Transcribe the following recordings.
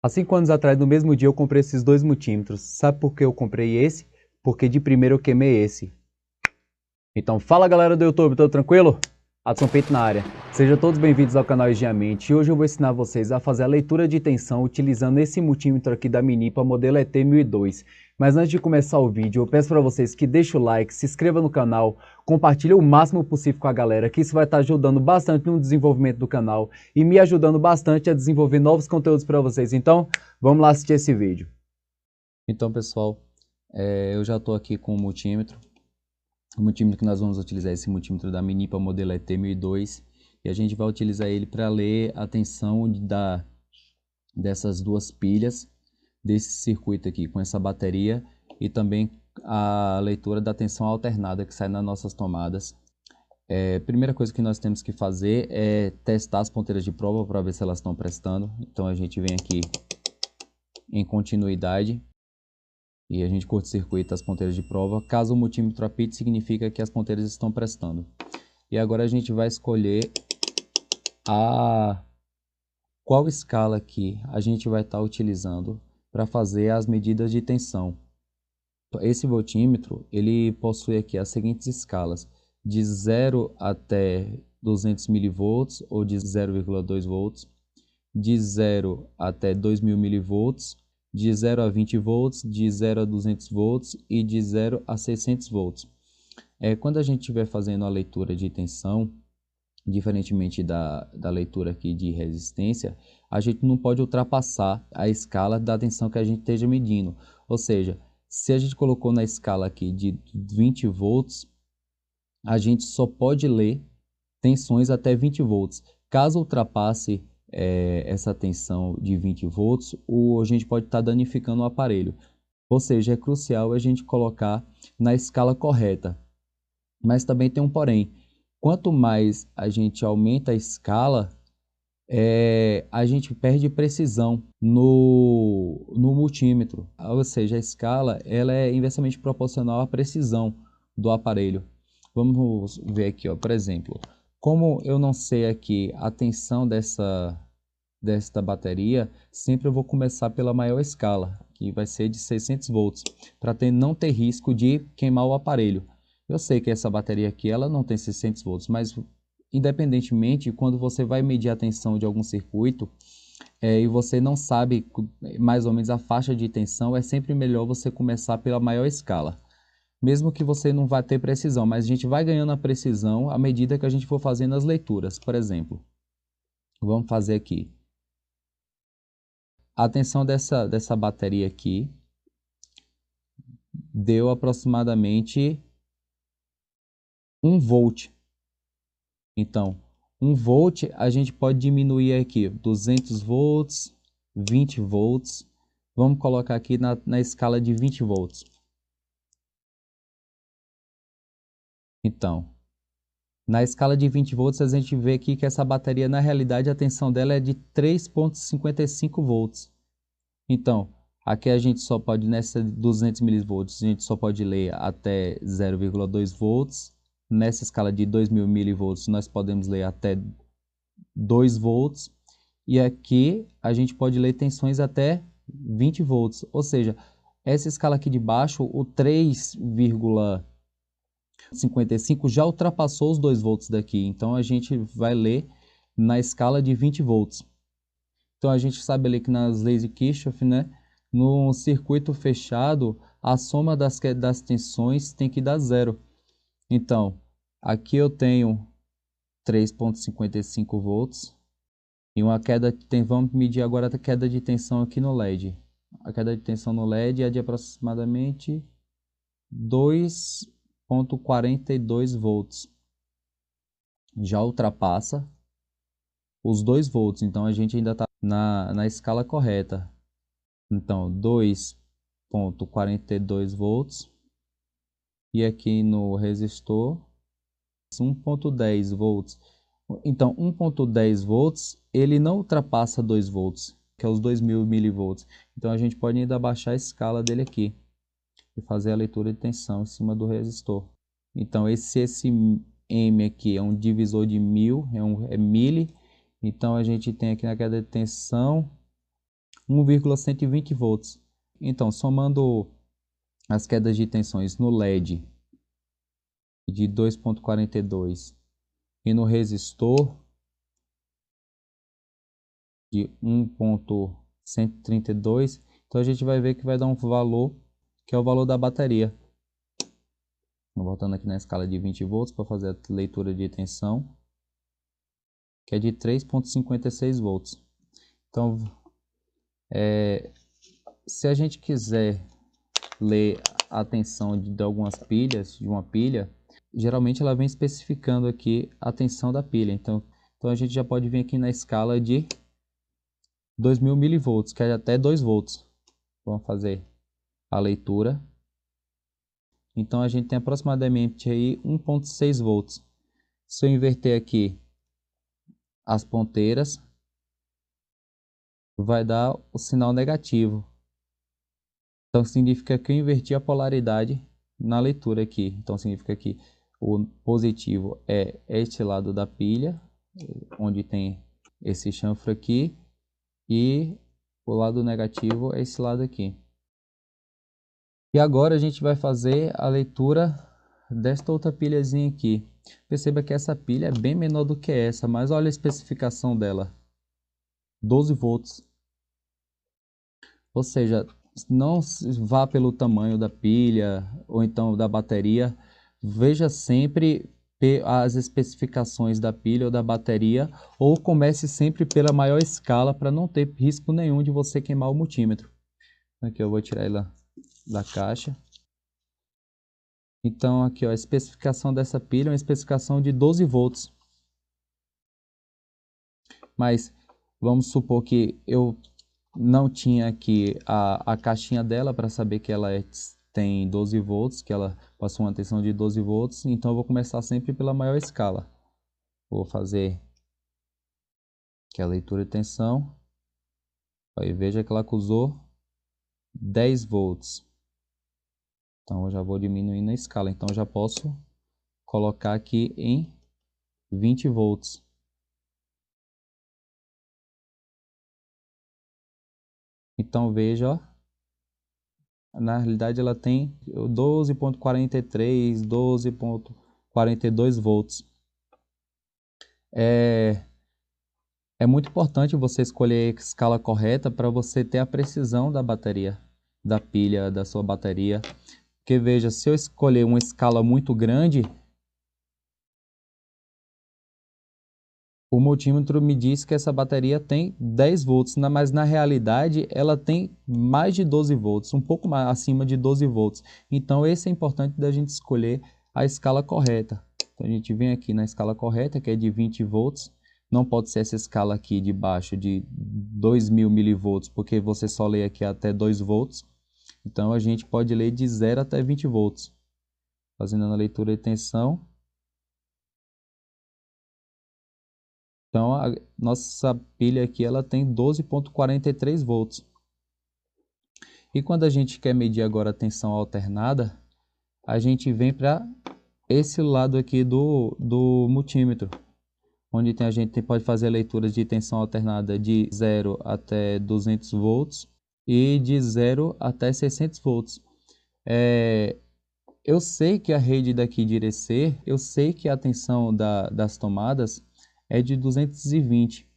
Há 5 anos atrás, no mesmo dia, eu comprei esses dois multímetros. Sabe por que eu comprei esse? Porque de primeiro eu queimei esse. Então, fala galera do YouTube, tudo tranquilo? Adson Peito na área. Sejam todos bem-vindos ao canal Engenhamente e hoje eu vou ensinar vocês a fazer a leitura de tensão utilizando esse multímetro aqui da Minipa modelo ET1002. Mas antes de começar o vídeo, eu peço para vocês que deixem o like, se inscreva no canal, compartilhe o máximo possível com a galera, que isso vai estar ajudando bastante no desenvolvimento do canal e me ajudando bastante a desenvolver novos conteúdos para vocês. Então, vamos lá assistir esse vídeo. Então, pessoal, eu já estou aqui com o multímetro. O multímetro que nós vamos utilizar é esse multímetro da Minipa modelo ET1002 e a gente vai utilizar ele para ler a tensão dessas duas pilhas desse circuito aqui com essa bateria e também a leitura da tensão alternada que sai nas nossas tomadas. Primeira coisa que nós temos que fazer é testar as ponteiras de prova para ver se elas estão prestando. Então a gente vem aqui em continuidade e a gente curta-circuita as ponteiras de prova. Caso o multímetro apite, significa que as ponteiras estão prestando. E agora a gente vai escolher qual escala aqui a gente vai estar utilizando para fazer as medidas de tensão. Esse voltímetro ele possui aqui as seguintes escalas: de 0 até 200 mV ou de 0,2 volts, de 0 até 2000 mV, de 0 a 20 volts, de 0 a 200 volts e de 0 a 600 volts. Quando a gente estiver fazendo a leitura de tensão, diferentemente da leitura aqui de resistência, a gente não pode ultrapassar a escala da tensão que a gente esteja medindo. Ou seja, se a gente colocou na escala aqui de 20 volts, a gente só pode ler tensões até 20 volts. Caso ultrapasse essa tensão de 20 volts, a gente pode estar danificando o aparelho. Ou seja, é crucial a gente colocar na escala correta. Mas também tem um porém. Quanto mais a gente aumenta a escala, a gente perde precisão no multímetro. Ou seja, a escala ela é inversamente proporcional à precisão do aparelho. Vamos ver aqui, ó, por exemplo, como eu não sei aqui a tensão desta bateria, sempre eu vou começar pela maior escala, que vai ser de 600 volts, para não ter risco de queimar o aparelho. Eu sei que essa bateria aqui ela não tem 600 volts, mas independentemente, quando você vai medir a tensão de algum circuito e você não sabe mais ou menos a faixa de tensão, é sempre melhor você começar pela maior escala. Mesmo que você não vá ter precisão, mas a gente vai ganhando a precisão à medida que a gente for fazendo as leituras. Por exemplo, vamos fazer aqui. A tensão dessa bateria aqui deu aproximadamente 1 volt. Então, 1 volt a gente pode diminuir aqui 200 volts, 20 volts. Vamos colocar aqui na escala de 20 volts. Então, na escala de 20 volts a gente vê aqui que essa bateria na realidade a tensão dela é de 3,55 volts. Então, aqui a gente só pode, nessa 200 milivolts, a gente só pode ler até 0,2 volts. Nessa escala de 2000 milivolts, nós podemos ler até 2 volts. E aqui a gente pode ler tensões até 20 volts. Ou seja, essa escala aqui de baixo, o 3,55 já ultrapassou os 2 volts daqui. Então, a gente vai ler na escala de 20 volts. Então a gente sabe ali que nas leis de Kirchhoff, né, no circuito fechado, a soma das tensões tem que dar zero. Então, aqui eu tenho 3,55 volts e uma queda, vamos medir agora a queda de tensão aqui no LED. A queda de tensão no LED é de aproximadamente 2,42 volts. Já ultrapassa os 2 volts, então a gente ainda está na escala correta. Então, 2,42 volts. E aqui no resistor, 1,10 volts. Então, 1,10 volts, ele não ultrapassa 2 volts, que é os 2000 milivolts. Então, a gente pode ainda baixar a escala dele aqui e fazer a leitura de tensão em cima do resistor. Então, esse M aqui é um divisor de 1000, é mili. Então, a gente tem aqui na queda de tensão 1,120 volts. Então, somando as quedas de tensões no LED de 2,42 e no resistor de 1,132, então a gente vai ver que vai dar um valor que é o valor da bateria. Voltando aqui na escala de 20 volts para fazer a leitura de tensão, que é de 3,56 volts. Então, se a gente quiser ler a tensão de algumas pilhas, de uma pilha, geralmente ela vem especificando aqui a tensão da pilha. Então a gente já pode vir aqui na escala de 2000 milivolts, que é até 2 volts. Vamos fazer a leitura. Então a gente tem aproximadamente aí 1,6 volts. Se eu inverter aqui as ponteiras, vai dar o sinal negativo. Então significa que eu inverti a polaridade na leitura aqui. Então significa que o positivo é este lado da pilha, onde tem esse chanfro aqui, e o lado negativo é esse lado aqui. E agora a gente vai fazer a leitura desta outra pilhazinha aqui. Perceba que essa pilha é bem menor do que essa, mas olha a especificação dela. 12 volts. Ou seja, não vá pelo tamanho da pilha ou então da bateria. Veja sempre as especificações da pilha ou da bateria, ou comece sempre pela maior escala para não ter risco nenhum de você queimar o multímetro. Aqui eu vou tirar ele da caixa. Então aqui ó, a especificação dessa pilha é uma especificação de 12 volts. Mas vamos supor que eu não tinha aqui a caixinha dela para saber que ela tem 12 volts, que ela passou uma tensão de 12 volts, então eu vou começar sempre pela maior escala. Vou fazer aqui a leitura de tensão. Aí veja que ela acusou 10 volts. Então eu já vou diminuindo a escala, então eu já posso colocar aqui em 20 volts. Então veja, ó, na realidade ela tem 12,43, 12,42 volts. É muito importante você escolher a escala correta para você ter a precisão da bateria, da pilha da sua bateria. Porque veja, se eu escolher uma escala muito grande, o multímetro me diz que essa bateria tem 10 volts, mas na realidade ela tem mais de 12 volts, um pouco mais acima de 12 volts. Então esse é importante da gente escolher a escala correta. Então a gente vem aqui na escala correta, que é de 20 volts. Não pode ser essa escala aqui de baixo de 2000 milivolts, porque você só lê aqui até 2 volts. Então a gente pode ler de 0 até 20 volts. Fazendo a leitura de tensão. Então a nossa pilha aqui ela tem 12,43 volts. E quando a gente quer medir agora a tensão alternada, a gente vem para esse lado aqui do multímetro, onde a gente pode fazer leituras de tensão alternada de 0 até 200 volts e de 0 até 600 volts. Eu sei que a rede daqui de IRC, eu sei que a tensão das tomadas é de 220.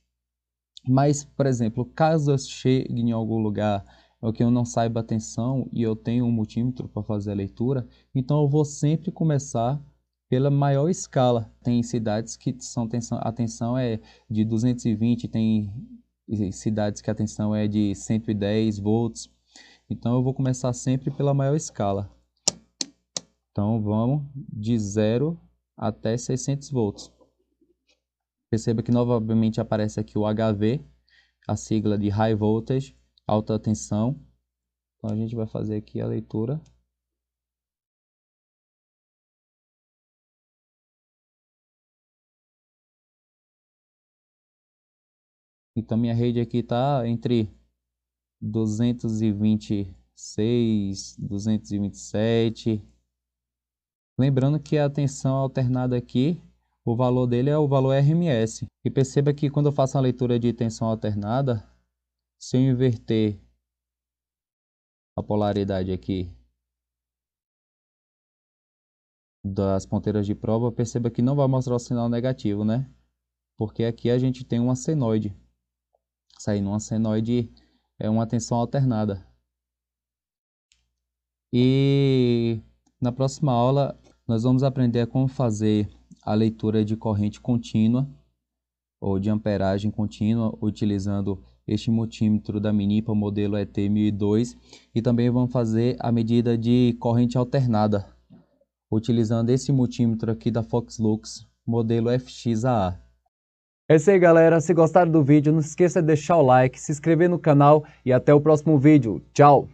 Mas, por exemplo, caso eu chegue em algum lugar ou que eu não saiba a tensão e eu tenho um multímetro para fazer a leitura, então eu vou sempre começar pela maior escala. Tem cidades que a tensão é de 220, tem cidades que a tensão é de 110 volts. Então eu vou começar sempre pela maior escala. Então vamos de 0 até 600 volts. Perceba que novamente aparece aqui o HV, a sigla de High Voltage, alta tensão. Então a gente vai fazer aqui a leitura. Então minha rede aqui está entre 226, 227. Lembrando que a tensão alternada aqui, o valor dele é o valor RMS. E perceba que quando eu faço a leitura de tensão alternada, Se eu inverter a polaridade aqui das ponteiras de prova, perceba que não vai mostrar o sinal negativo, né? Porque aqui a gente tem uma senoide. Saindo uma senoide é uma tensão alternada. E na próxima aula nós vamos aprender como fazer a leitura de corrente contínua ou de amperagem contínua utilizando este multímetro da Minipa modelo ET1002 e também vamos fazer a medida de corrente alternada utilizando esse multímetro aqui da Foxlux modelo FXAA. É isso aí, galera. Se gostaram do vídeo, não se esqueça de deixar o like, se inscrever no canal e até o próximo vídeo. Tchau!